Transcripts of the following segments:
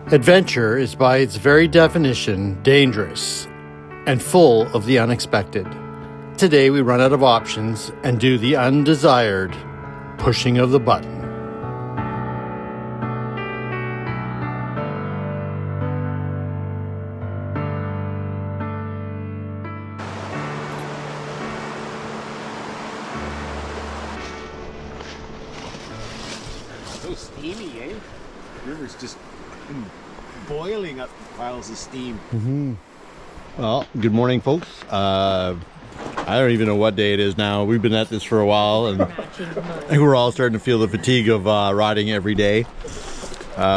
Adventure is by its very definition dangerous and full of the unexpected. Today we run out of options and do the undesired pushing of the button. So steamy, eh? The river's just boiling up piles of steam. Well, good morning, folks. I don't even know what day it is now. We've been at this for a while, and I think we're all starting to feel the fatigue of riding every day.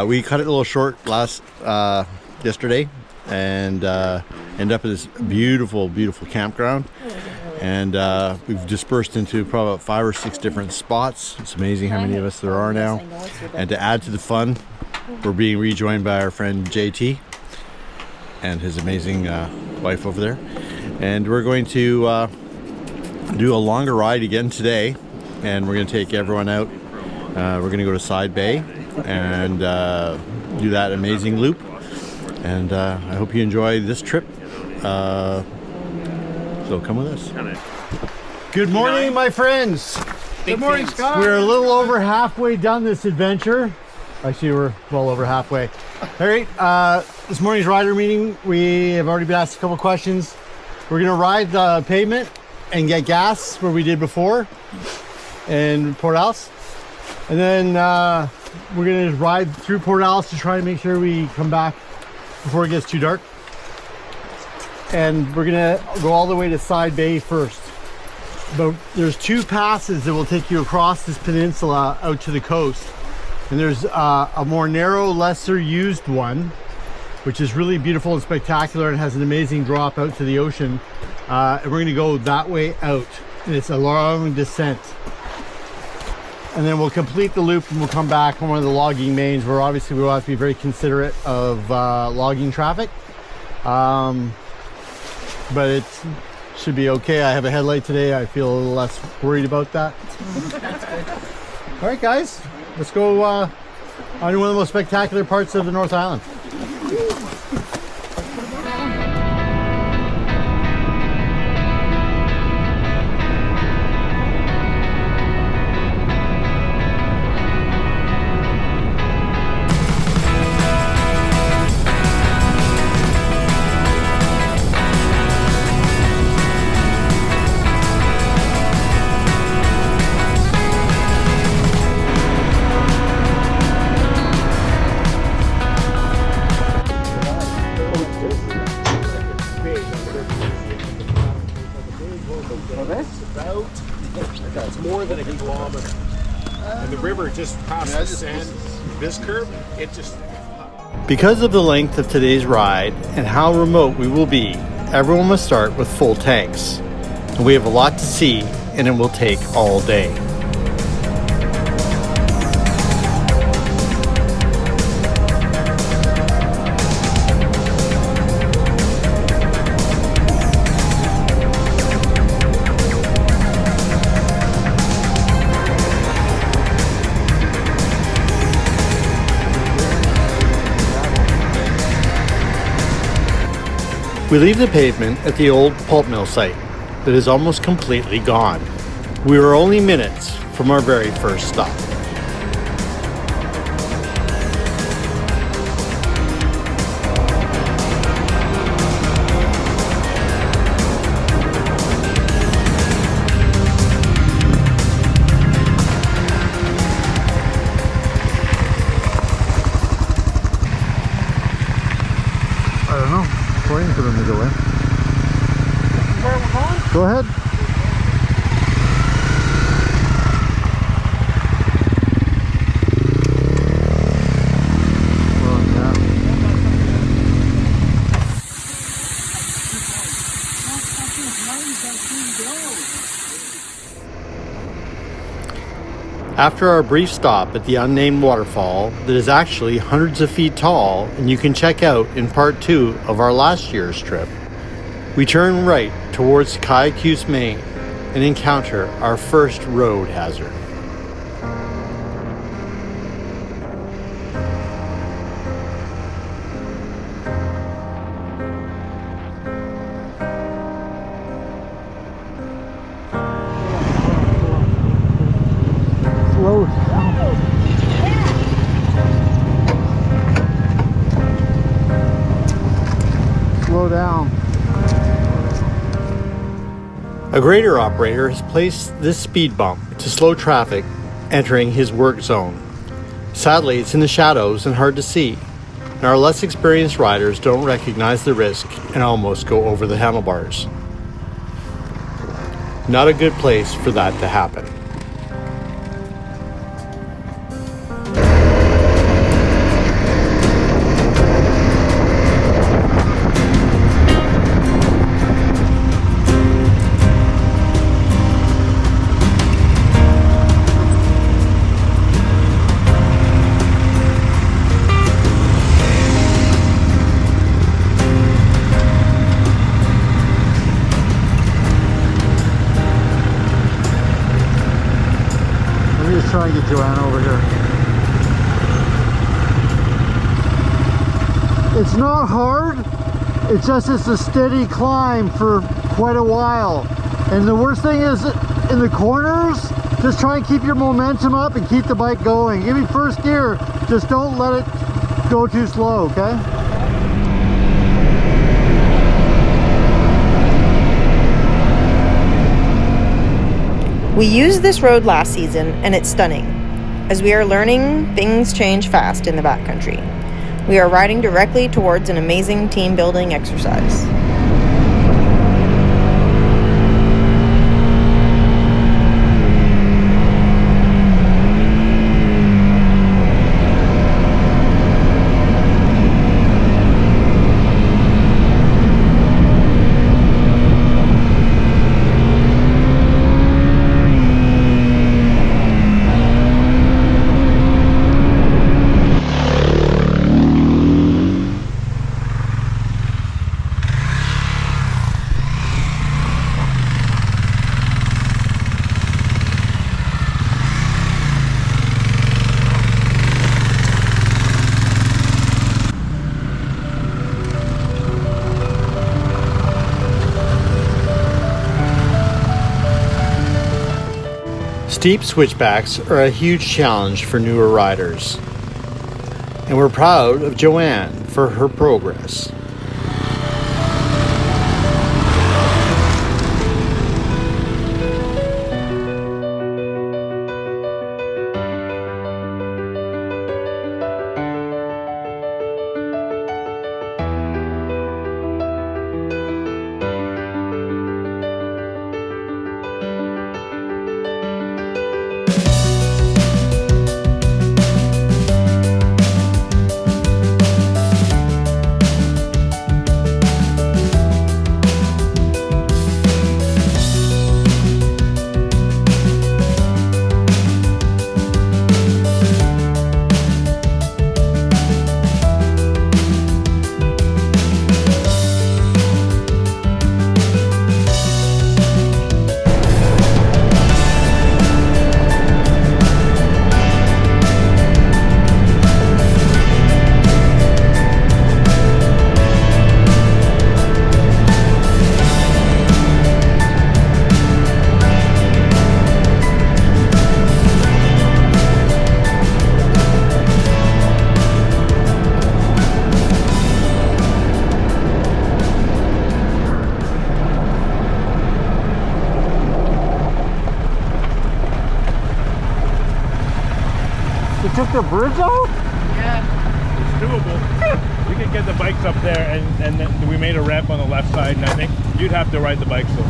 We cut it a little short yesterday, and ended up at this beautiful, beautiful campground. And we've dispersed into probably about 5 or 6 different spots. It's amazing how many of us there are now. And to add to the fun, we're being rejoined by our friend JT and his amazing wife over there. And we're going to do a longer ride again today. And we're going to take everyone out. We're going to go to Side Bay and do that amazing loop. And I hope you enjoy this trip. So come with us. Good morning, my friends. Good morning, Scott. We're a little over halfway done this adventure. Actually, we're well over halfway. All right, this morning's rider meeting, we have already been asked a couple questions. We're gonna ride the pavement and get gas where we did before in Port Alice. And then we're gonna ride through Port Alice to try to make sure we come back before it gets too dark. And we're gonna go all the way to Side Bay first. But there's 2 passes that will take you across this peninsula out to the coast. And there's a more narrow, lesser used one, which is really beautiful and spectacular and has an amazing drop out to the ocean. And we're gonna go that way out. And it's a long descent. And then we'll complete the loop and we'll come back on one of the logging mains where obviously we will have to be very considerate of logging traffic. But it should be okay. I have a headlight today. I feel a little less worried about that. That's good. All right, guys, let's go on to one of the most spectacular parts of the North Island. It's more than a kilometer. And the river just passes and this curve, it just... Because of the length of today's ride and how remote we will be, everyone must start with full tanks. And we have a lot to see, and it will take all day. We leave the pavement at the old pulp mill site that is almost completely gone. We were only minutes from our very first stop. I don't know. Waiting for them to go in. Where we're going? Go ahead. Well, yeah. After our brief stop at the unnamed waterfall that is actually hundreds of feet tall and you can check out in part 2 of our last year's trip, we turn right towards Kayakuse, Maine and encounter our first road hazard. down. A grader operator has placed this speed bump to slow traffic entering his work zone. Sadly, it's in the shadows and hard to see, and our less experienced riders don't recognize the risk and almost go over the handlebars. Not a good place for that to happen. Try and get Joanna over here. It's not hard, it's a steady climb for quite a while. And the worst thing is in the corners, just try and keep your momentum up and keep the bike going. Give me first gear, just don't let it go too slow, okay? We used this road last season and it's stunning. As we are learning, things change fast in the backcountry. We are riding directly towards an amazing team building exercise. Steep switchbacks are a huge challenge for newer riders, and we're proud of Joanne for her progress. Took the bridge out? Yeah. It's doable. We could get the bikes up there and then we made a ramp on the left side and I think you'd have to ride the bikes though.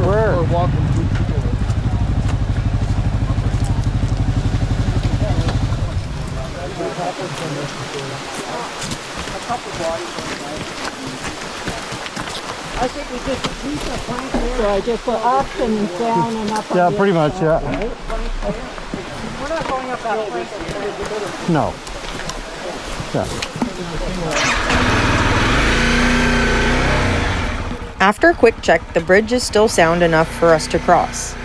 Where? Or walk them through people. I think we just use the plank here. So I just put up and down and up. Yeah, pretty much, yeah. We're not going up that plank. No. Yeah. After a quick check, the bridge is still sound enough for us to cross.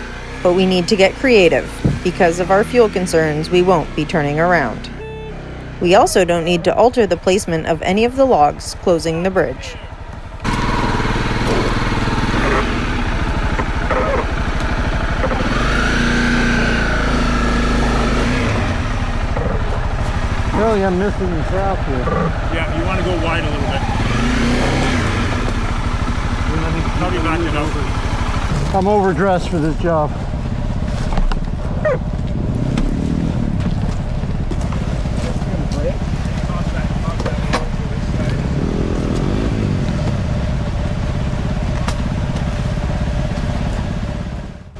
But we need to get creative. Because of our fuel concerns, we won't be turning around. We also don't need to alter the placement of any of the logs closing the bridge. Really, I'm missing the trap here. Yeah, you want to go wide a little bit. I'll be backing out. I'm overdressed for this job.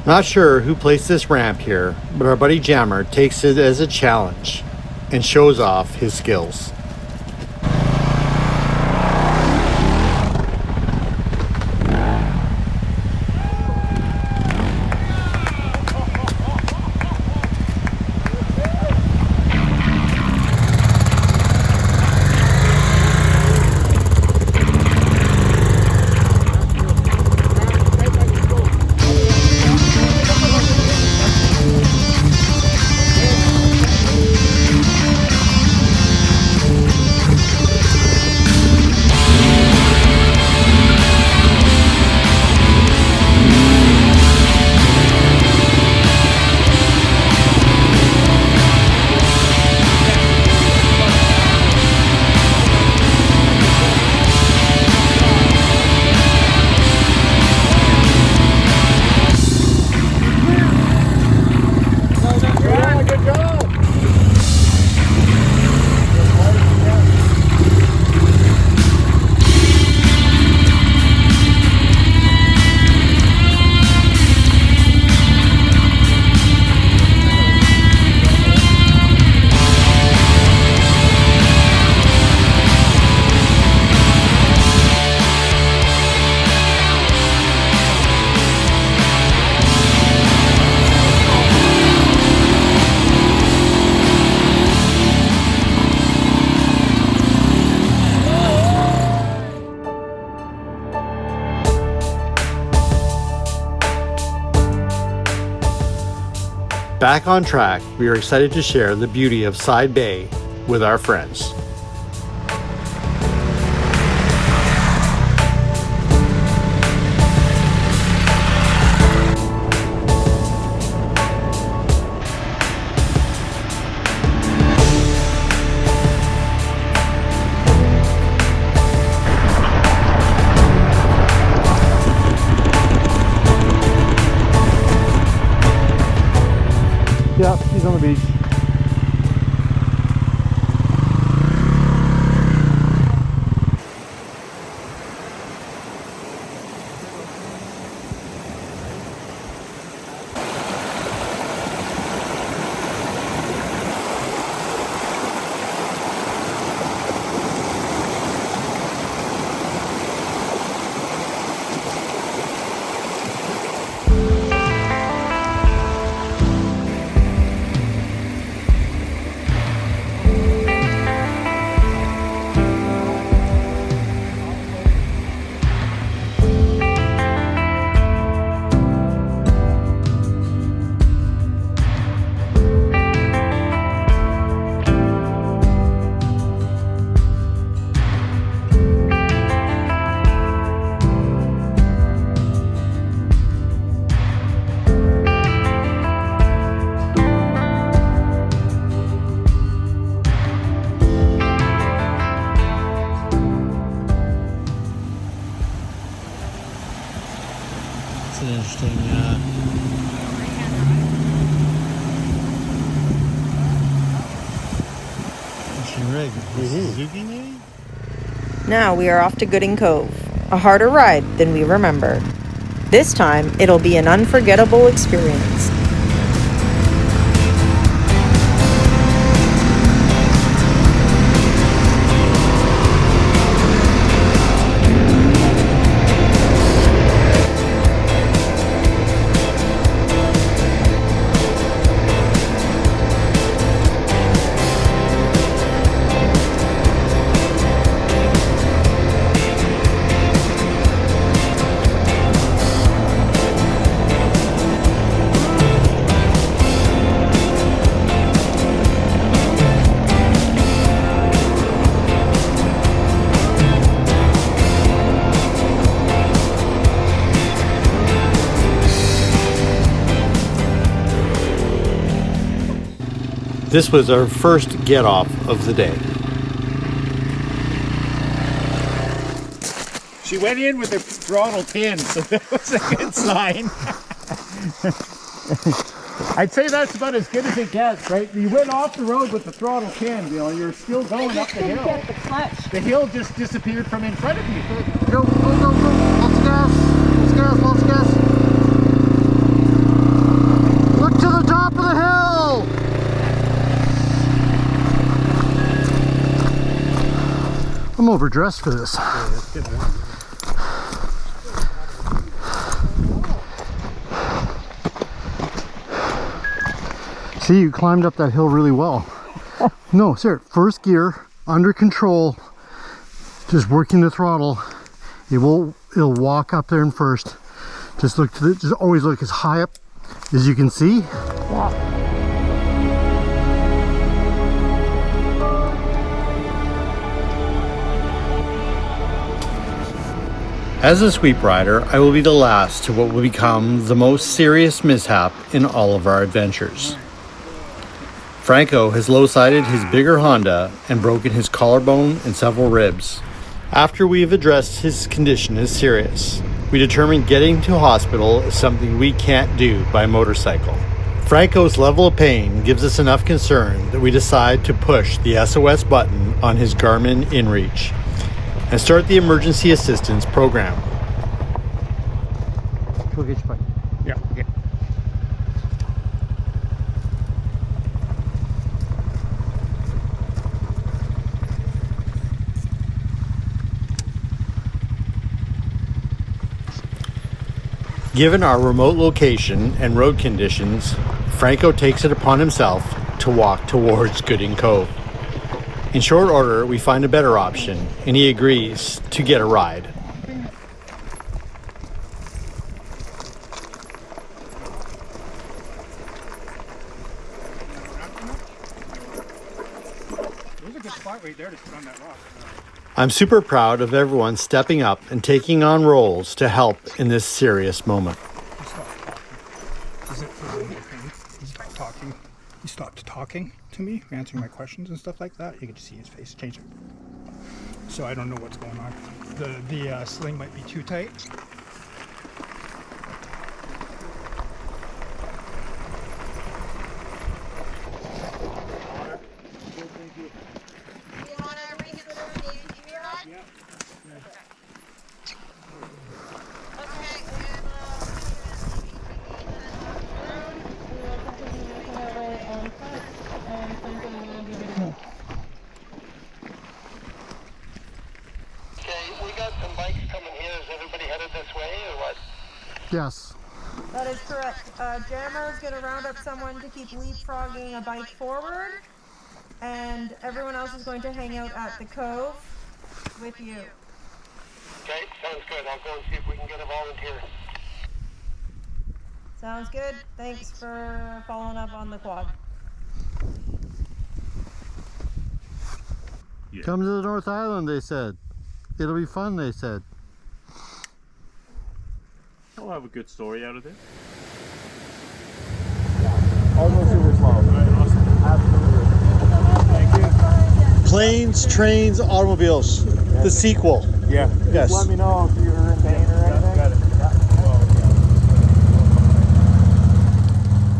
Not sure who placed this ramp here, but our buddy Jammer takes it as a challenge and shows off his skills. Back on track, we are excited to share the beauty of Side Bay with our friends. Yeah, she's on the beach. It's an interesting rig. Suzuki maybe? Now we are off to Gooding Cove, a harder ride than we remembered. This time, it'll be an unforgettable experience. This was our first get off of the day. She went in with the throttle pinned, so that was a good sign. I'd say that's about as good as it gets, right? You went off the road with the throttle pinned, you know, you're still going up the hill. Get the clutch. The hill just disappeared from in front of you. Go, go, go, go. Lots of gas. Lots of gas, lots of gas. Look to the top of the hill. I'm overdressed for this. See, you climbed up that hill really well. No, sir, first gear, under control, just working the throttle. It'll walk up there in first. Just look to just always look as high up as you can see. Yeah. As a sweep rider, I will be the last to what will become the most serious mishap in all of our adventures. Franco has low-sided his bigger Honda and broken his collarbone and several ribs. After we've addressed his condition as serious, we determine getting to hospital is something we can't do by motorcycle. Franco's level of pain gives us enough concern that we decide to push the SOS button on his Garmin InReach and start the emergency assistance program. Go get your bike. Yeah, okay. Given our remote location and road conditions, Franco takes it upon himself to walk towards Gooding Cove. In short order, we find a better option, and he agrees to get a ride. There's a good spot right there to sit on that rock. I'm super proud of everyone stepping up and taking on roles to help in this serious moment. He stopped talking to me, answering my questions and stuff like that. You could just see his face changing. So I don't know what's going on. The sling might be too tight. Yes. That is correct. Jammer is going to round up someone to keep leapfrogging a bike forward, and everyone else is going to hang out at the cove with you. Okay, sounds good. I'll go and see if we can get a volunteer. Sounds good. Thanks for following up on the quad. Yeah. Come to the North Island, they said. It'll be fun, they said. I'll have a good story out of this. Almost super slow. Planes, Trains, Automobiles. Yeah. The sequel. Yeah. Yes. Just let me know if you're in pain or anything. Got it.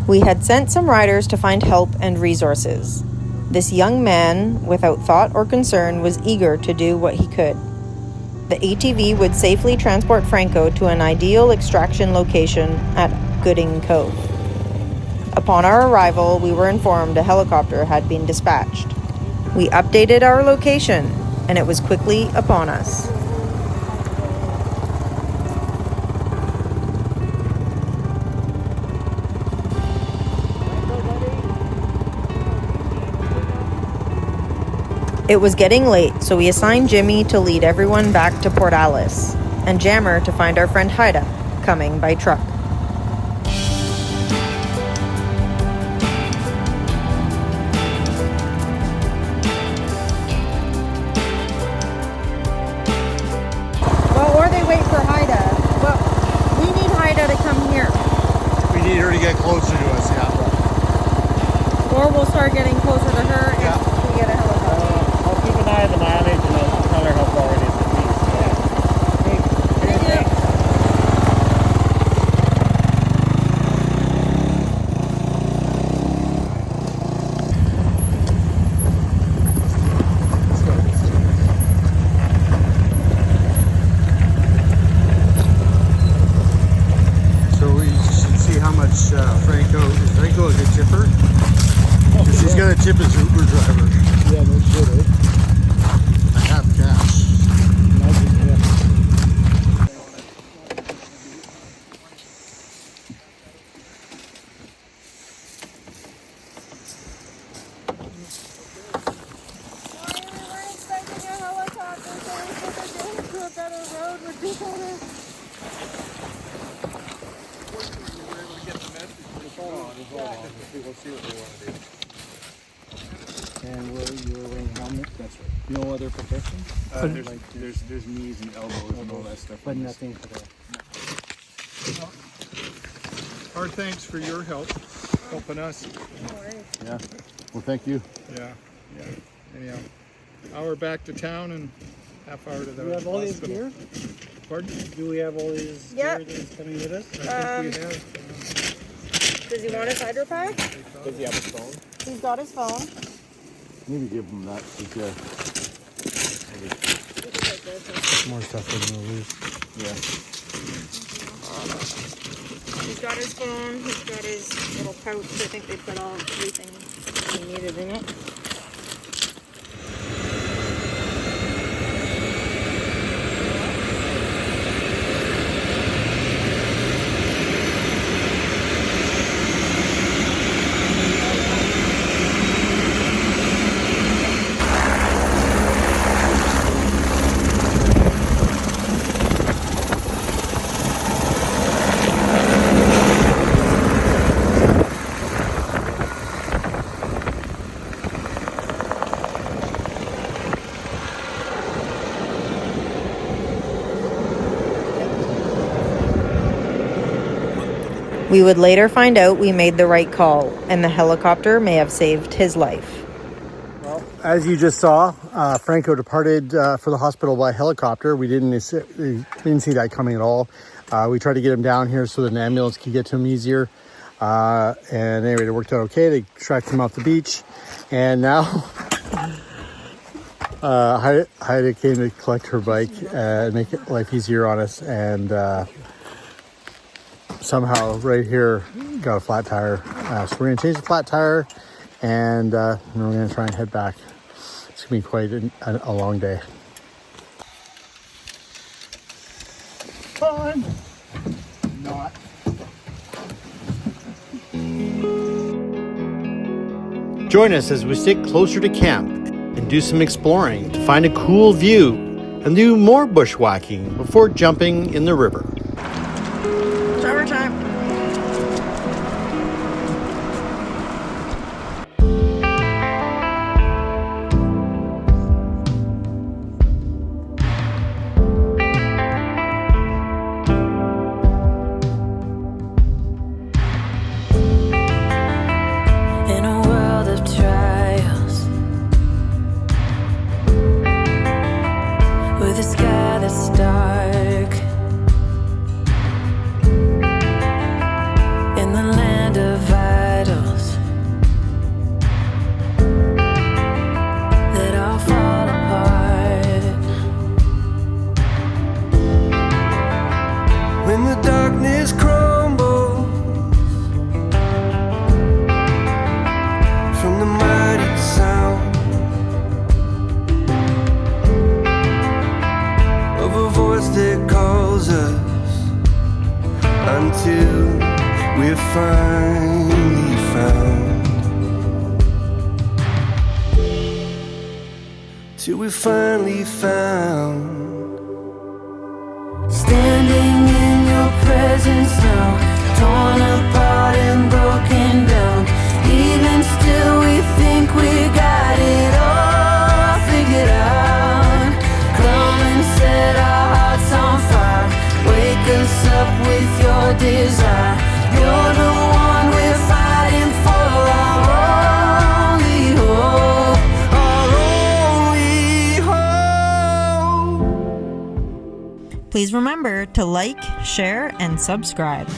We had sent some riders to find help and resources. This young man, without thought or concern, was eager to do what he could. The ATV would safely transport Franco to an ideal extraction location at Gooding Cove. Upon our arrival, we were informed a helicopter had been dispatched. We updated our location, and it was quickly upon us. It was getting late, so we assigned Jimmy to lead everyone back to Port Alice, and Jammer to find our friend Haida, coming by truck. Well, or they wait for Haida. Well, we need Haida to come here. We need her to get closer to us, yeah. Or we'll start getting closer to her if we get a helicopter. I'll keep an eye on the mileage and I'll tell her how far it is at least. Yeah. better road would be better. And where you were wearing a helmet? That's right. No other protection? There's knees and elbows and all that stuff. But nothing for the... Our thanks for your help, helping us. Yeah. Well, thank you. Yeah. Anyhow, hour back to town and half hour to the Do we have all these hospital. gear? Pardon? Do we have all these Yep. gear that's coming with us? I think we have. Does he want his hydro pack? Does he have a phone? He's got his phone. Maybe give them that. More stuff we're gonna lose. Yeah. He's got his phone. He's got his little pouch. I think they put all everything he needed in it. We would later find out we made the right call, and the helicopter may have saved his life. As you just saw, Franco departed for the hospital by helicopter. We didn't see that coming at all. We tried to get him down here so that an ambulance could get to him easier. And anyway, it worked out okay. They tracked him off the beach. And now Heidi came to collect her bike and make life easier on us. And somehow right here got a flat tire. So we're going to change the flat tire and then we're going to try and head back. It's going to be quite a long day. Fun! Not. Join us as we stick closer to camp and do some exploring to find a cool view and do more bushwhacking before jumping in the river. Shower time. In a world of trials, with a sky that's dark, in the land of idols that all fall apart, when the darkness crumbles from the mighty sound of a voice that calls us until we're finally found, till we're finally found. Standing in your presence now, torn apart and broken down. Even still we think we got it all figured out. Come and set our hearts on fire, wake us up with your desire. You're the one we're fighting for, our only hope, our only hope. Please remember to like, share, and subscribe.